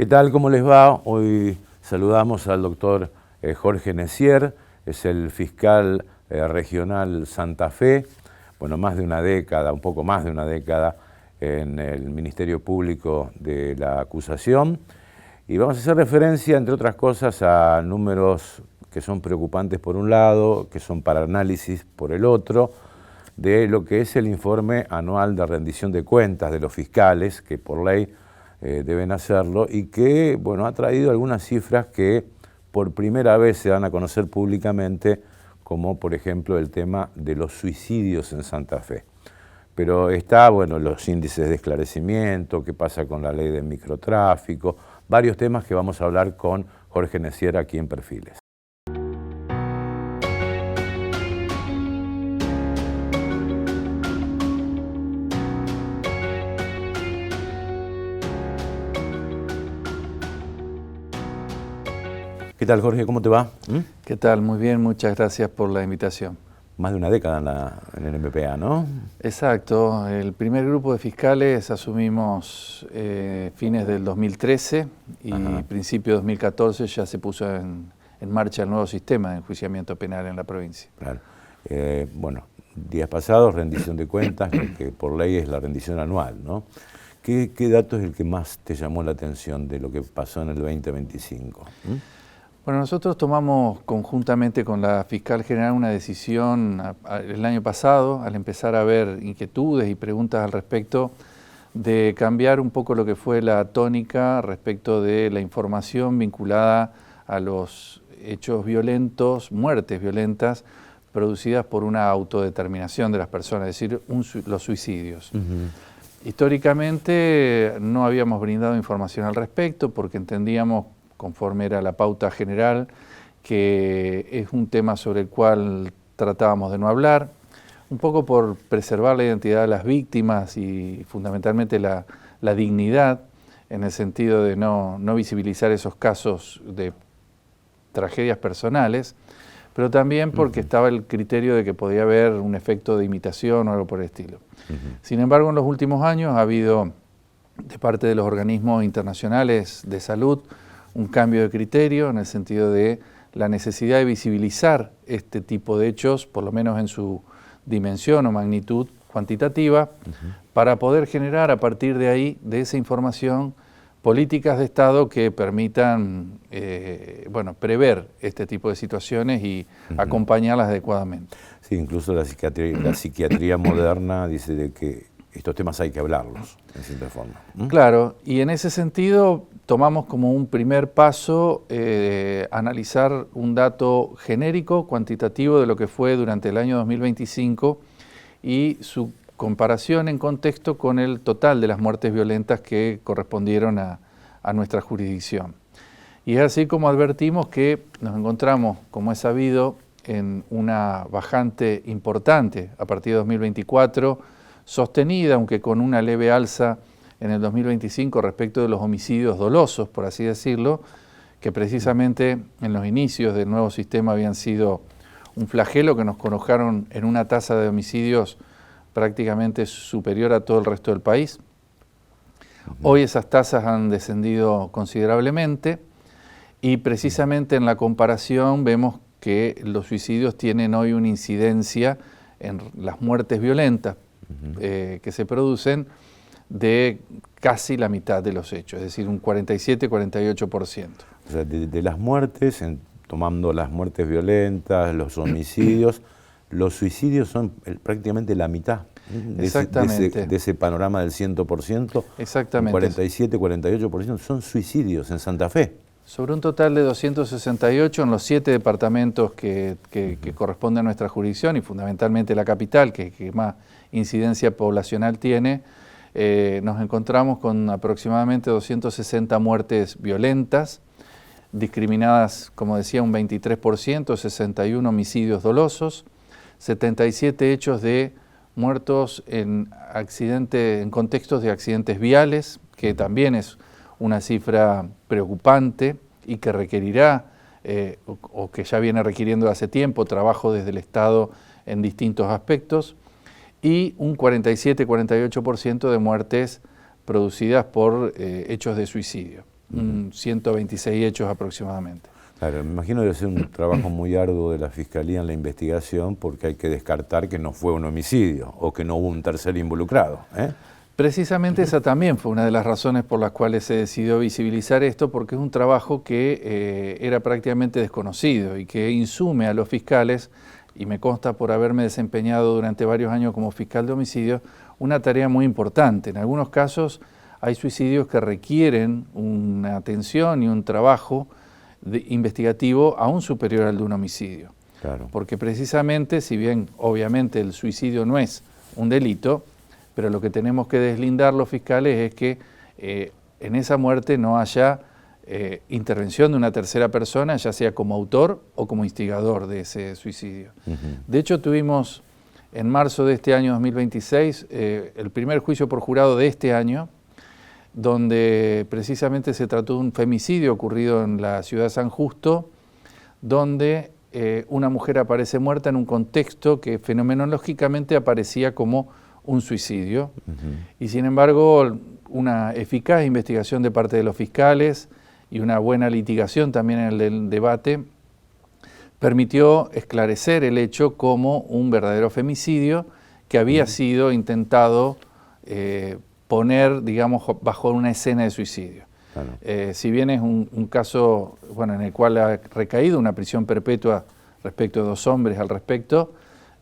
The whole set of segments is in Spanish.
¿Qué tal? ¿Cómo les va? Hoy saludamos al doctor Jorge Nessier, es el fiscal regional Santa Fe, bueno, más de una década, un poco más de una década en el Ministerio Público de la Acusación. Y vamos a hacer referencia, entre otras cosas, a números que son preocupantes por un lado, que son para análisis por el otro, de lo que es el informe anual de rendición de cuentas de los fiscales, que por ley deben hacerlo, y que, bueno, ha traído algunas cifras que por primera vez se dan a conocer públicamente, como por ejemplo el tema de los suicidios en Santa Fe. Pero está, bueno, los índices de esclarecimiento, qué pasa con la ley de microtráfico, varios temas que vamos a hablar con Jorge Nessier aquí en Perfiles. ¿Qué tal, Jorge? ¿Cómo te va? ¿Qué tal? Muy bien, muchas gracias por la invitación. Más de una década en el MPA, ¿no? Exacto. El primer grupo de fiscales asumimos fines del 2013 y principio de 2014 ya se puso en marcha el nuevo sistema de enjuiciamiento penal en la provincia. Claro. Bueno, días pasados, rendición de cuentas, que por ley es la rendición anual, ¿no? ¿Qué dato es el que más te llamó la atención de lo que pasó en el 2025? Bueno, nosotros tomamos conjuntamente con la fiscal general una decisión el año pasado, al empezar a ver inquietudes y preguntas al respecto, de cambiar un poco lo que fue la tónica respecto de la información vinculada a los hechos violentos, muertes violentas, producidas por una autodeterminación de las personas, es decir, los suicidios. Históricamente no habíamos brindado información al respecto porque entendíamos, conforme era la pauta general, que es un tema sobre el cual tratábamos de no hablar, un poco por preservar la identidad de las víctimas y fundamentalmente la dignidad, en el sentido de no visibilizar esos casos de tragedias personales, pero también porque estaba el criterio de que podía haber un efecto de imitación o algo por el estilo. Sin embargo, en los últimos años ha habido, de parte de los organismos internacionales de salud, un cambio de criterio en el sentido de la necesidad de visibilizar este tipo de hechos, por lo menos en su dimensión o magnitud cuantitativa, para poder generar a partir de ahí, de esa información, políticas de Estado que permitan prever este tipo de situaciones y acompañarlas adecuadamente. Sí, incluso la psiquiatría moderna dice de que estos temas hay que hablarlos, en cierta forma. Claro, y en ese sentido tomamos como un primer paso analizar un dato genérico, cuantitativo de lo que fue durante el año 2025 y su comparación en contexto con el total de las muertes violentas que correspondieron a nuestra jurisdicción. Y es así como advertimos que nos encontramos, como es sabido, en una bajante importante a partir de 2024, sostenida, aunque con una leve alza en el 2025 respecto de los homicidios dolosos, por así decirlo, que precisamente en los inicios del nuevo sistema habían sido un flagelo que nos colocaron en una tasa de homicidios prácticamente superior a todo el resto del país. Hoy esas tasas han descendido considerablemente y precisamente en la comparación vemos que los suicidios tienen hoy una incidencia en las muertes violentas que se producen de casi la mitad de los hechos, es decir, un 47-48%. O sea, de las muertes, tomando las muertes violentas, los homicidios, los suicidios son prácticamente la mitad de ese panorama del 100%. Exactamente. 47-48% son suicidios en Santa Fe. Sobre un total de 268 en los 7 departamentos que corresponden a nuestra jurisdicción y fundamentalmente la capital, que más incidencia poblacional tiene, nos encontramos con aproximadamente 260 muertes violentas, discriminadas, como decía, un 23%, 61 homicidios dolosos, 77 hechos de muertos en contextos de accidentes viales, que también es una cifra preocupante y que requerirá, o que ya viene requiriendo hace tiempo, trabajo desde el Estado en distintos aspectos, y un 47-48% de muertes producidas por hechos de suicidio. 126 hechos aproximadamente. Claro, me imagino que debe ser un trabajo muy arduo de la Fiscalía en la investigación porque hay que descartar que no fue un homicidio o que no hubo un tercer involucrado, ¿eh? Precisamente esa también fue una de las razones por las cuales se decidió visibilizar esto, porque es un trabajo que era prácticamente desconocido y que insume a los fiscales, y me consta por haberme desempeñado durante varios años como fiscal de homicidios, una tarea muy importante. En algunos casos hay suicidios que requieren una atención y un trabajo investigativo aún superior al de un homicidio. Claro. Porque precisamente, si bien obviamente el suicidio no es un delito, pero lo que tenemos que deslindar los fiscales es que en esa muerte no haya intervención de una tercera persona, ya sea como autor o como instigador de ese suicidio. De hecho, tuvimos en marzo de este año 2026 el primer juicio por jurado de este año, donde precisamente se trató de un femicidio ocurrido en la ciudad de San Justo, donde una mujer aparece muerta en un contexto que fenomenológicamente aparecía como un suicidio. Y sin embargo, una eficaz investigación de parte de los fiscales y una buena litigación también en el debate permitió esclarecer el hecho como un verdadero femicidio que había sido intentado poner, digamos, bajo una escena de suicidio. Claro. Si bien es un caso, bueno, en el cual ha recaído una prisión perpetua respecto de 2 hombres al respecto,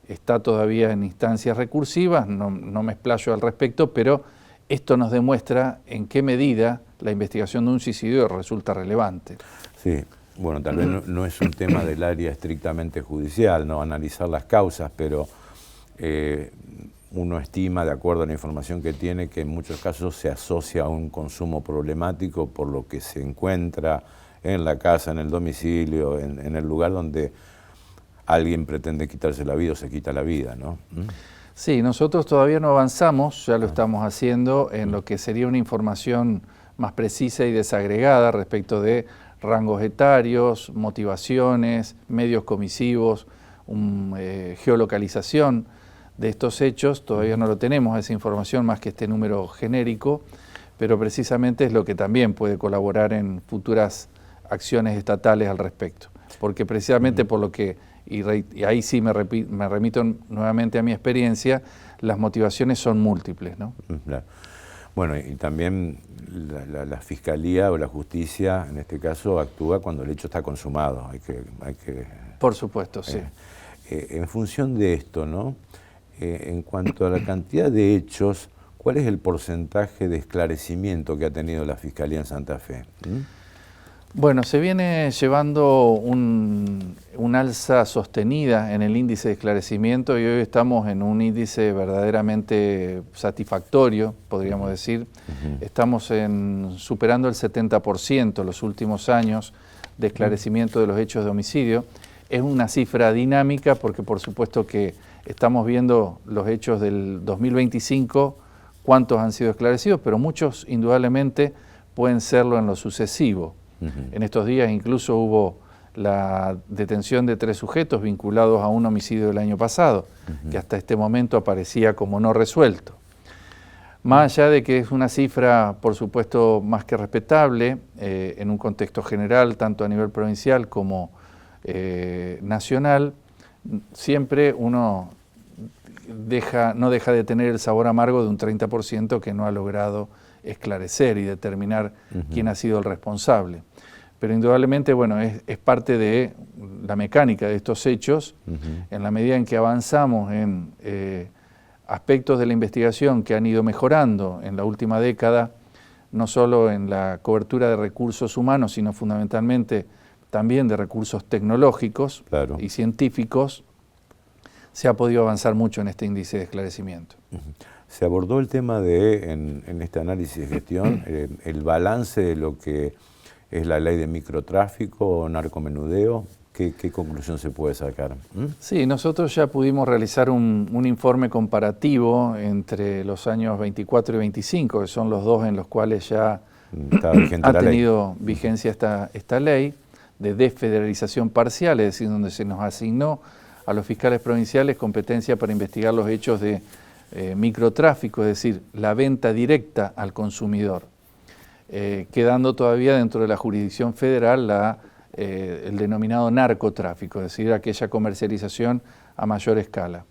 está todavía en instancias recursivas, no me explayo al respecto, pero esto nos demuestra en qué medida la investigación de un suicidio resulta relevante. Sí, bueno, tal vez no es un tema del área estrictamente judicial, no analizar las causas, pero uno estima, de acuerdo a la información que tiene, que en muchos casos se asocia a un consumo problemático por lo que se encuentra en la casa, en el domicilio, en el lugar donde alguien pretende quitarse la vida o se quita la vida, ¿no? Sí, nosotros todavía no avanzamos, ya lo estamos haciendo, en lo que sería una información más precisa y desagregada respecto de rangos etarios, motivaciones, medios comisivos, geolocalización de estos hechos. Todavía no lo tenemos, esa información, más que este número genérico, pero precisamente es lo que también puede colaborar en futuras acciones estatales al respecto. Porque precisamente por lo que, y ahí sí me remito nuevamente a mi experiencia, las motivaciones son múltiples, ¿no? Claro. Bueno, y también la Fiscalía o la Justicia, en este caso, actúa cuando el hecho está consumado. Hay que Por supuesto, sí. En función de esto, ¿no? En cuanto a la cantidad de hechos, ¿cuál es el porcentaje de esclarecimiento que ha tenido la Fiscalía en Santa Fe? Bueno, se viene llevando un alza sostenida en el índice de esclarecimiento y hoy estamos en un índice verdaderamente satisfactorio, podríamos decir. Estamos superando el 70% los últimos años de esclarecimiento de los hechos de homicidio. Es una cifra dinámica porque por supuesto que estamos viendo los hechos del 2025, cuántos han sido esclarecidos, pero muchos indudablemente pueden serlo en lo sucesivo. En estos días incluso hubo la detención de 3 sujetos vinculados a un homicidio del año pasado, que hasta este momento aparecía como no resuelto. Más allá de que es una cifra, por supuesto, más que respetable, en un contexto general, tanto a nivel provincial como nacional, siempre uno no deja de tener el sabor amargo de un 30% que no ha logrado esclarecer y determinar quién ha sido el responsable. Pero indudablemente, bueno, es parte de la mecánica de estos hechos, en la medida en que avanzamos en aspectos de la investigación que han ido mejorando en la última década, no solo en la cobertura de recursos humanos, sino fundamentalmente también de recursos tecnológicos y científicos, se ha podido avanzar mucho en este índice de esclarecimiento. Se abordó el tema de, en este análisis de gestión, el balance de lo que es la ley de microtráfico o narcomenudeo. ¿Qué conclusión se puede sacar? Sí, nosotros ya pudimos realizar un informe comparativo entre los años 24 y 25, que son los dos en los cuales ya ha tenido vigencia esta ley de desfederalización parcial, es decir, donde se nos asignó a los fiscales provinciales competencia para investigar los hechos de microtráfico, es decir, la venta directa al consumidor. quedando todavía dentro de la jurisdicción federal el denominado narcotráfico, es decir, aquella comercialización a mayor escala.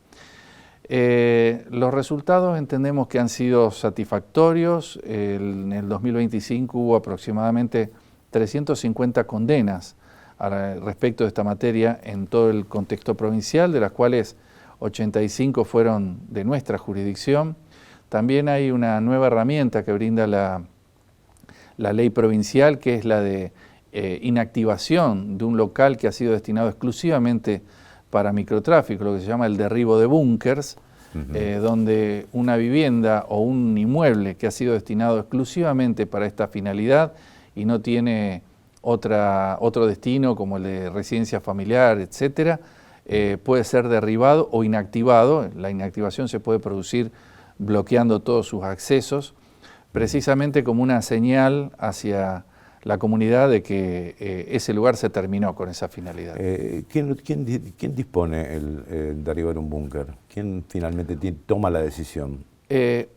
Los resultados entendemos que han sido satisfactorios. En el 2025 hubo aproximadamente 350 condenas respecto de esta materia en todo el contexto provincial, de las cuales 85 fueron de nuestra jurisdicción. También hay una nueva herramienta que brinda la ley provincial, que es la de inactivación de un local que ha sido destinado exclusivamente para microtráfico, lo que se llama el derribo de búnkers, donde una vivienda o un inmueble que ha sido destinado exclusivamente para esta finalidad y no tiene otro destino como el de residencia familiar, etcétera, puede ser derribado o inactivado. La inactivación se puede producir bloqueando todos sus accesos, precisamente como una señal hacia la comunidad de que ese lugar se terminó con esa finalidad. ¿Quién dispone el derribar un búnker? ¿Quién finalmente toma la decisión?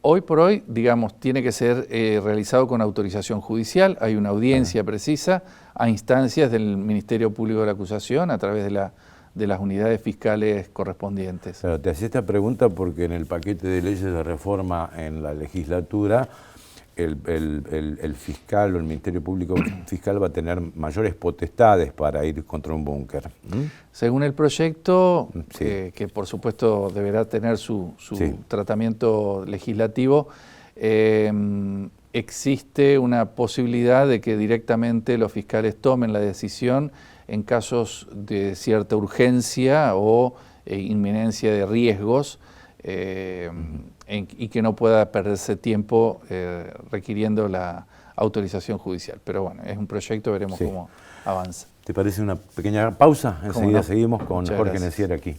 Hoy por hoy, digamos, tiene que ser realizado con autorización judicial. Hay una audiencia precisa a instancias del Ministerio Público de la Acusación a través de las unidades fiscales correspondientes. Claro, te hacía esta pregunta porque en el paquete de leyes de reforma en la legislatura, el fiscal o el Ministerio Público Fiscal va a tener mayores potestades para ir contra un búnker. Según el proyecto, sí, que por supuesto deberá tener su sí, tratamiento legislativo, existe una posibilidad de que directamente los fiscales tomen la decisión en casos de cierta urgencia o inminencia de riesgos, y que no pueda perderse tiempo requiriendo la autorización judicial. Pero bueno, es un proyecto, veremos cómo avanza. ¿Te parece una pequeña pausa? Enseguida no. seguimos con Muchas Jorge gracias. Necier aquí.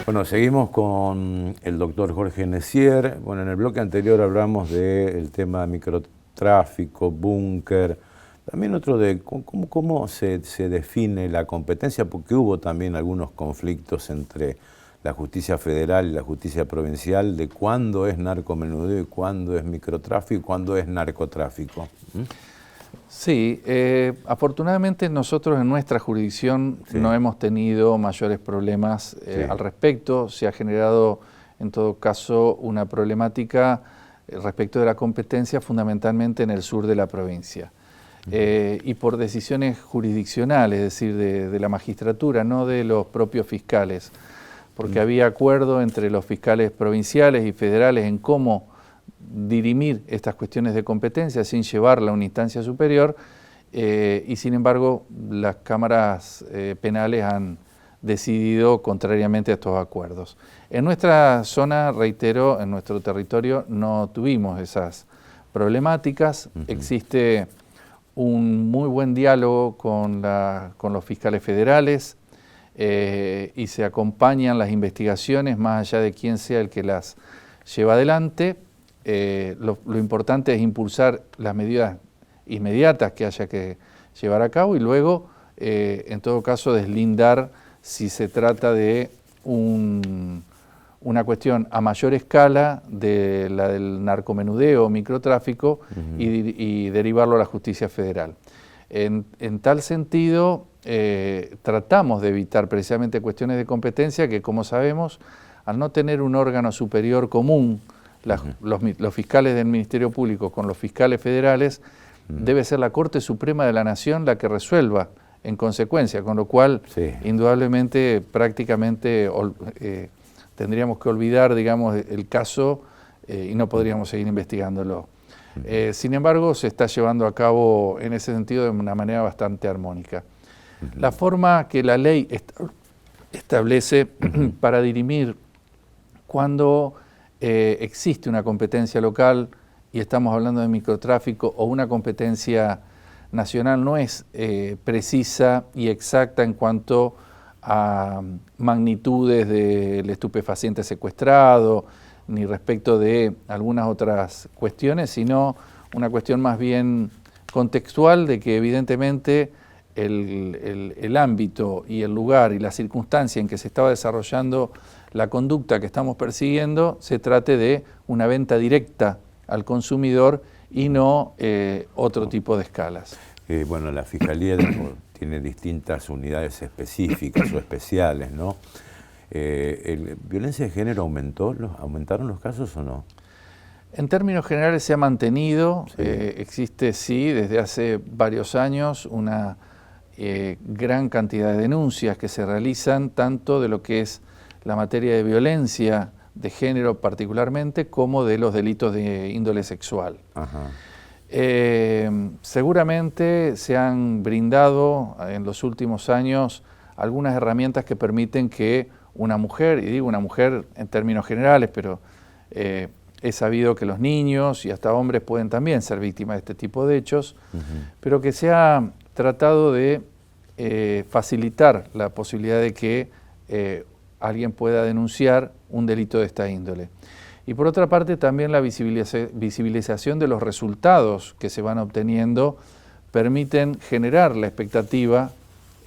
Bueno, seguimos con el doctor Jorge Necier. Bueno, en el bloque anterior hablamos del tema de microtráfico, búnker, también otro de cómo se define la competencia, porque hubo también algunos conflictos entre la justicia federal y la justicia provincial de cuándo es narcomenudeo y cuándo es microtráfico y cuándo es narcotráfico. Sí, afortunadamente nosotros en nuestra jurisdicción no hemos tenido mayores problemas al respecto. Se ha generado en todo caso una problemática respecto de la competencia fundamentalmente en el sur de la provincia. Y por decisiones jurisdiccionales, es decir, de la magistratura, no de los propios fiscales, porque había acuerdo entre los fiscales provinciales y federales en cómo dirimir estas cuestiones de competencia sin llevarla a una instancia superior, y sin embargo las cámaras penales han decidido contrariamente a estos acuerdos. En nuestra zona, reitero, en nuestro territorio no tuvimos esas problemáticas. Existe un muy buen diálogo con los fiscales federales y se acompañan las investigaciones más allá de quién sea el que las lleva adelante. Lo importante es impulsar las medidas inmediatas que haya que llevar a cabo y luego, en todo caso, deslindar si se trata de una cuestión a mayor escala de la del narcomenudeo o microtráfico y derivarlo a la justicia federal. En tal sentido, tratamos de evitar precisamente cuestiones de competencia que, como sabemos, al no tener un órgano superior común, los fiscales del Ministerio Público con los fiscales federales, debe ser la Corte Suprema de la Nación la que resuelva en consecuencia, con lo cual indudablemente prácticamente tendríamos que olvidar, digamos, el caso y no podríamos seguir investigándolo. Sin embargo, se está llevando a cabo en ese sentido de una manera bastante armónica. La forma que la ley establece para dirimir cuando existe una competencia local y estamos hablando de microtráfico o una competencia nacional no es precisa y exacta en cuanto a magnitudes del estupefaciente secuestrado ni respecto de algunas otras cuestiones, sino una cuestión más bien contextual de que evidentemente el ámbito y el lugar y la circunstancia en que se estaba desarrollando la conducta que estamos persiguiendo se trate de una venta directa al consumidor y no otro tipo de escalas. Bueno, la Fiscalía tiene distintas unidades específicas o especiales, ¿no? ¿Violencia de género aumentaron los casos o no? En términos generales se ha mantenido, Sí. existe sí desde hace varios años una gran cantidad de denuncias que se realizan tanto de lo que es la materia de violencia de género particularmente como de los delitos de índole sexual. Ajá. Seguramente se han brindado en los últimos años algunas herramientas que permiten que una mujer, y digo una mujer en términos generales, pero he sabido que los niños y hasta hombres pueden también ser víctimas de este tipo de hechos, pero que se ha tratado de facilitar la posibilidad de que alguien pueda denunciar un delito de esta índole. Y por otra parte también la visibilización de los resultados que se van obteniendo permiten generar la expectativa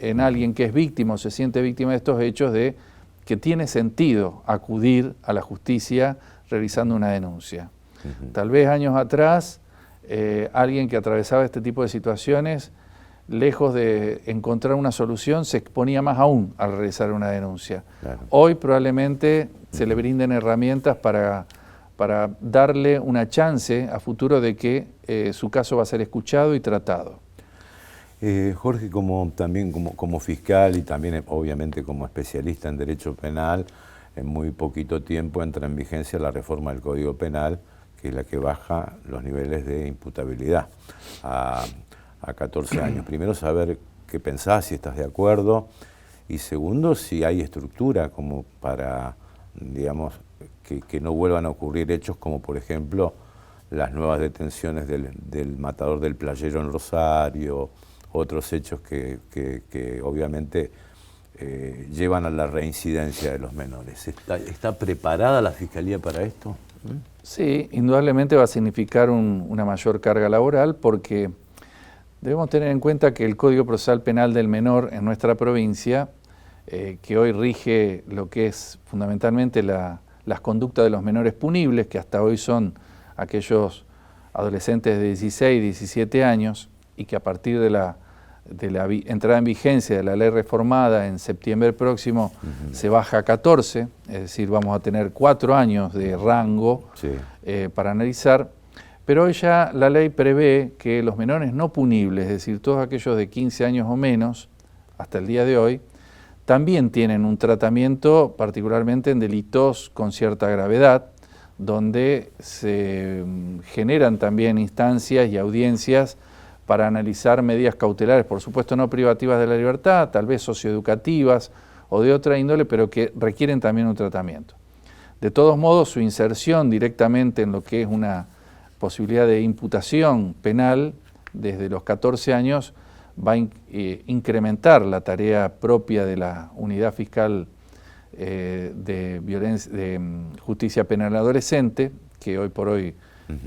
en alguien que es víctima o se siente víctima de estos hechos de que tiene sentido acudir a la justicia realizando una denuncia. Tal vez años atrás alguien que atravesaba este tipo de situaciones, lejos de encontrar una solución, se exponía más aún al realizar una denuncia. Claro. Hoy probablemente se le brinden herramientas para darle una chance a futuro de que su caso va a ser escuchado y tratado. Jorge, también como fiscal y también obviamente como especialista en derecho penal, en muy poquito tiempo entra en vigencia la reforma del Código Penal, que es la que baja los niveles de imputabilidad a 14 años. Primero, saber qué pensás, si estás de acuerdo, y segundo, si hay estructura como para, digamos, que no vuelvan a ocurrir hechos como, por ejemplo, las nuevas detenciones del matador del playero en Rosario, otros hechos que obviamente llevan a la reincidencia de los menores. ¿Está preparada la Fiscalía para esto? Sí, indudablemente va a significar una mayor carga laboral porque debemos tener en cuenta que el Código Procesal Penal del Menor en nuestra provincia, que hoy rige lo que es fundamentalmente las conductas de los menores punibles, que hasta hoy son aquellos adolescentes de 16, 17 años, y que a partir de la entrada en vigencia de la ley reformada en septiembre próximo se baja a 14, es decir, vamos a tener 4 años de rango para analizar. Pero hoy ya la ley prevé que los menores no punibles, es decir, todos aquellos de 15 años o menos, hasta el día de hoy, también tienen un tratamiento, particularmente en delitos con cierta gravedad, donde se generan también instancias y audiencias para analizar medidas cautelares, por supuesto no privativas de la libertad, tal vez socioeducativas o de otra índole, pero que requieren también un tratamiento. De todos modos, su inserción directamente en lo que es una posibilidad de imputación penal desde los 14 años va a incrementar la tarea propia de la Unidad Fiscal de Justicia Penal Adolescente, que hoy por hoy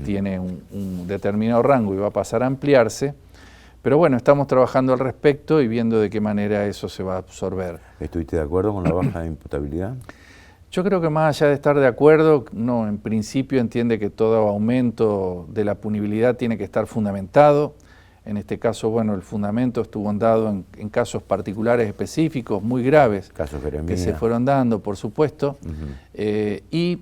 tiene un determinado rango y va a pasar a ampliarse, pero bueno, estamos trabajando al respecto y viendo de qué manera eso se va a absorber. ¿Estuviste de acuerdo con la baja de imputabilidad? Yo creo que más allá de estar de acuerdo, no, en principio entiende que todo aumento de la punibilidad tiene que estar fundamentado. En este caso, bueno, el fundamento estuvo dado en casos particulares específicos, muy graves, que se fueron dando, por supuesto, y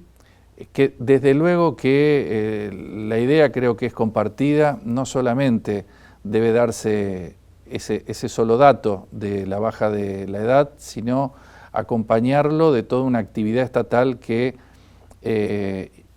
que desde luego que la idea creo que es compartida, no solamente debe darse ese solo dato de la baja de la edad, sino acompañarlo de toda una actividad estatal que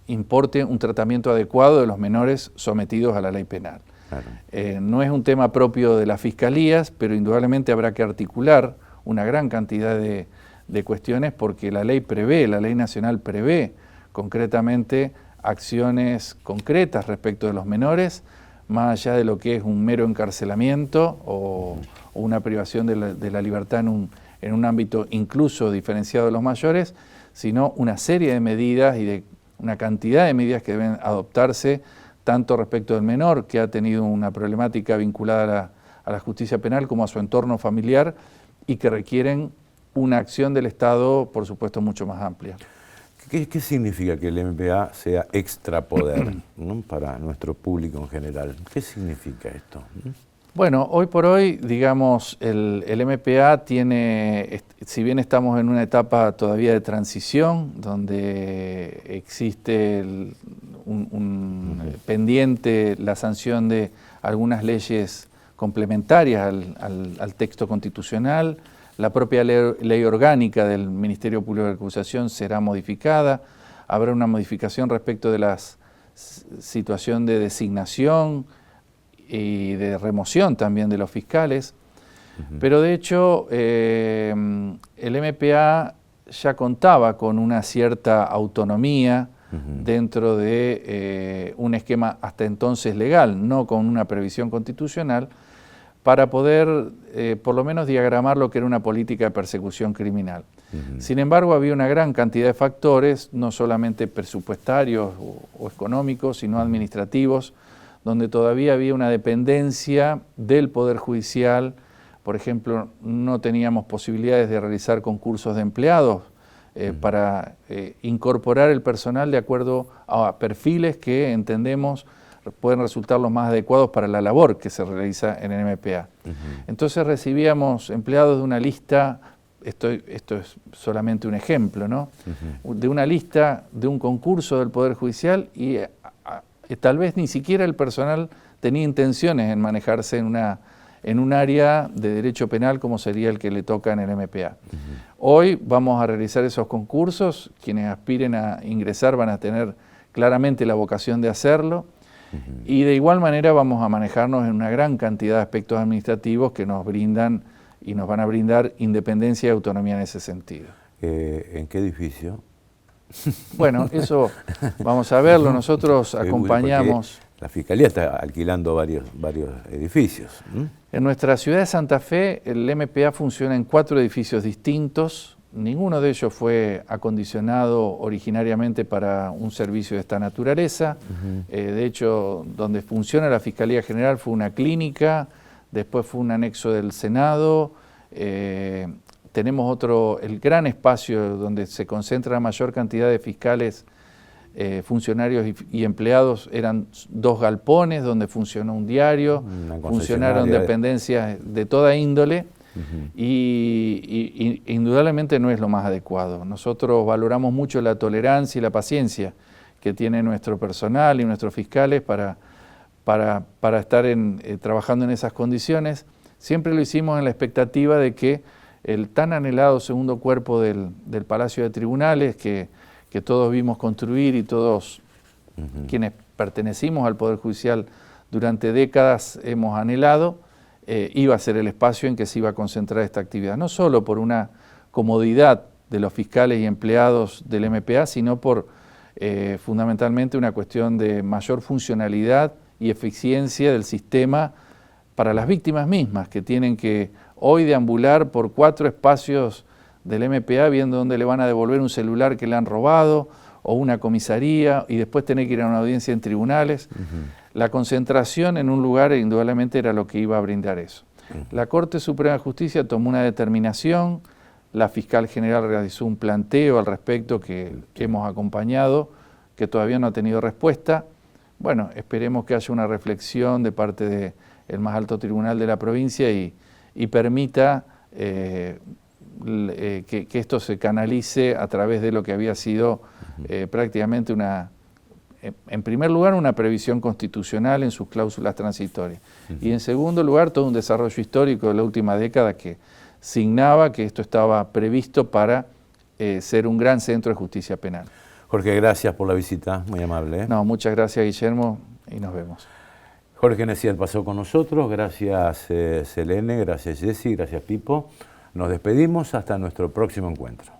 importe un tratamiento adecuado de los menores sometidos a la ley penal. Claro. No es un tema propio de las fiscalías, pero indudablemente habrá que articular una gran cantidad de cuestiones porque la ley nacional prevé concretamente acciones concretas respecto de los menores, más allá de lo que es un mero encarcelamiento o una privación de la libertad en un ámbito incluso diferenciado de los mayores, sino una serie de medidas y de una cantidad de medidas que deben adoptarse tanto respecto del menor, que ha tenido una problemática vinculada a la justicia penal, como a su entorno familiar, y que requieren una acción del Estado, por supuesto, mucho más amplia. ¿Qué significa que el MPA sea extrapoder, ¿no?, para nuestro público en general? ¿Qué significa esto? Bueno, hoy por hoy, digamos, el MPA tiene, si bien estamos en una etapa todavía de transición, donde existe pendiente la sanción de algunas leyes complementarias al texto constitucional, la propia ley orgánica del Ministerio Público de Acusación será modificada, habrá una modificación respecto de la situación de designación y de remoción también de los fiscales, pero de hecho el MPA ya contaba con una cierta autonomía dentro de un esquema hasta entonces legal, no con una previsión constitucional, para poder por lo menos diagramar lo que era una política de persecución criminal. Sin embargo, había una gran cantidad de factores, no solamente presupuestarios o económicos, sino administrativos, donde todavía había una dependencia del Poder Judicial. Por ejemplo, no teníamos posibilidades de realizar concursos de empleados para incorporar el personal de acuerdo a perfiles que entendemos pueden resultar los más adecuados para la labor que se realiza en el MPA. Entonces recibíamos empleados de una lista, esto es solamente un ejemplo, ¿no?, de una lista de un concurso del Poder Judicial y tal vez ni siquiera el personal tenía intenciones en manejarse en un área de derecho penal como sería el que le toca en el MPA. Hoy vamos a realizar esos concursos, quienes aspiren a ingresar van a tener claramente la vocación de hacerlo, y de igual manera vamos a manejarnos en una gran cantidad de aspectos administrativos que nos brindan y nos van a brindar independencia y autonomía en ese sentido. ¿En qué edificio? Bueno, eso vamos a verlo, nosotros acompañamos. La Fiscalía está alquilando varios edificios. En nuestra ciudad de Santa Fe, el MPA funciona en 4 edificios distintos. Ninguno de ellos fue acondicionado originariamente para un servicio de esta naturaleza. De hecho, donde funciona la Fiscalía General fue una clínica, después fue un anexo del Senado. Tenemos el gran espacio donde se concentra la mayor cantidad de fiscales, funcionarios y empleados, eran 2 galpones donde funcionó un diario, funcionaron dependencias de toda índole. Y indudablemente no es lo más adecuado. Nosotros valoramos mucho la tolerancia y la paciencia que tiene nuestro personal y nuestros fiscales para estar trabajando en esas condiciones. Siempre lo hicimos en la expectativa de que el tan anhelado segundo cuerpo del Palacio de Tribunales, que todos vimos construir y todos quienes pertenecimos al Poder Judicial durante décadas hemos anhelado, iba a ser el espacio en que se iba a concentrar esta actividad, no solo por una comodidad de los fiscales y empleados del MPA, sino por fundamentalmente una cuestión de mayor funcionalidad y eficiencia del sistema para las víctimas mismas, que tienen que hoy deambular por 4 espacios del MPA viendo dónde le van a devolver un celular que le han robado o una comisaría y después tener que ir a una audiencia en tribunales. La concentración en un lugar indudablemente era lo que iba a brindar eso. La Corte Suprema de Justicia tomó una determinación, la Fiscal General realizó un planteo al respecto que hemos acompañado, que todavía no ha tenido respuesta. Bueno, esperemos que haya una reflexión de parte del más alto tribunal de la provincia y permita que esto se canalice a través de lo que había sido prácticamente en primer lugar, una previsión constitucional en sus cláusulas transitorias. Y en segundo lugar, todo un desarrollo histórico de la última década que signaba que esto estaba previsto para ser un gran centro de justicia penal. Jorge, gracias por la visita, muy amable. No, muchas gracias, Guillermo, y nos vemos. Jorge Necier pasó con nosotros, gracias Selene, gracias Jessy, gracias Pipo. Nos despedimos hasta nuestro próximo encuentro.